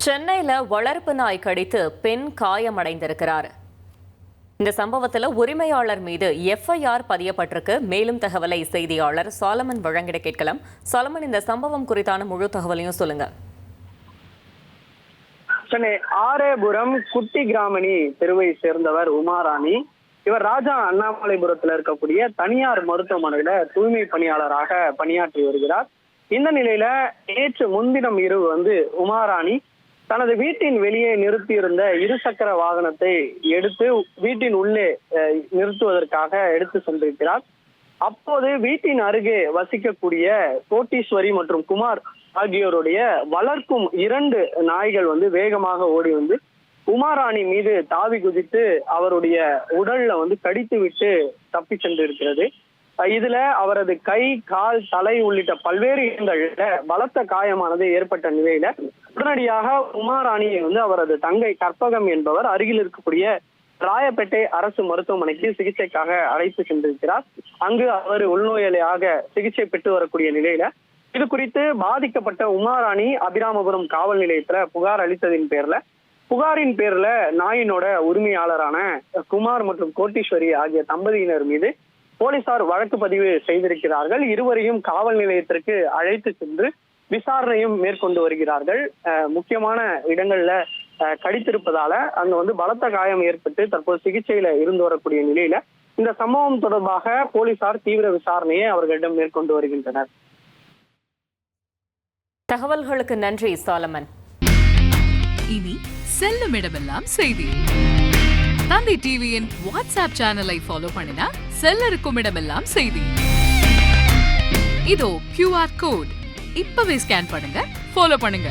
சென்னையில வளர்ப்பு நாய் கடித்து பெண் காயமடைந்திருக்கிறார். இந்த சம்பவத்தில் உரிமையாளர் மீது FIR பதியப்பட்டிருக்கு. மேலும் தகவலை செய்தியாளர் சாலமன் வழங்கிட கேட்கலாம். சாலமன், இந்த சம்பவம் குறித்தான முழு தகவலையும் சொல்லுங்க. சென்னை ஆரேபுரம் குட்டி கிராமணி தெருவை சேர்ந்தவர் உமாராணி. இவர் ராஜா அண்ணாமலைபுரத்தில் இருக்கக்கூடிய தனியார் மருத்துவமனையில தூய்மை பணியாளராக பணியாற்றி வருகிறார். இந்த நிலையில நேற்று முன்தினம் இரவு உமாராணி தனது வீட்டின் வெளியே நிறுத்தியிருந்த இருசக்கர வாகனத்தை எடுத்து வீட்டின் உள்ளே நிறுத்துவதற்காக எடுத்து சென்றிருக்கிறார். அப்போது வீட்டின் அருகே வசிக்கக்கூடிய கோட்டீஸ்வரி மற்றும் குமார் ஆகியோருடைய வளர்க்கும் 2 நாய்கள் வேகமாக ஓடி உமாராணி மீது தாவி குதித்து அவருடைய உடல்ல கடித்து விட்டு தப்பி சென்றிருக்கிறது. இதுல அவரது கை, கால், தலை உள்ளிட்ட பல்வேறு இடங்கள்ல பலத்த காயமானது ஏற்பட்ட நிலையில உடனடியாக உமாராணியை அவரது தங்கை கற்பகம் என்பவர் அருகில் இருக்கக்கூடிய ராயப்பேட்டை அரசு மருத்துவமனைக்கு சிகிச்சைக்காக அழைத்து சென்றிருக்கிறார். அங்கு அவர் உள்நோயாளியாக சிகிச்சை பெற்று வரக்கூடிய நிலையில இது குறித்து பாதிக்கப்பட்ட உமாராணி அபிராமபுரம் காவல் நிலையத்துல புகாரின் பேர்ல நாயினோட உரிமையாளரான குமார் மற்றும் கோட்டீஸ்வரி ஆகிய தம்பதியினர் மீது போலீசார் வழக்கு பதிவு செய்திருக்கிறார்கள். இருவரையும் காவல் நிலையத்திற்கு அழைத்து சென்று விசாரணையும் மேற்கொண்டு வருகிறார்கள். முக்கியமான இடங்கள்ல கடித்திருப்பதால அங்க பலத்த காயம் ஏற்பட்டு தற்போது சிகிச்சையில இருந்து வரக்கூடிய நிலையில இந்த சம்பவம் தொடர்பாக போலீசார் தீவிர விசாரணையை அவர்களிடம் மேற்கொண்டு வருகின்றனர். தகவல்களுக்கு நன்றி சாலமன். இனி செல்லும் இடமெல்லாம் செய்தி. தந்தி டிவியின் வாட்ஸ்அப் சேனலை ஃபாலோ பண்ணினா செல்ல இருக்கும் இடமெல்லாம் செய்தி. இதோ QR கோட் இப்பவே ஸ்கேன் பண்ணுங்க, ஃபாலோ பண்ணுங்க.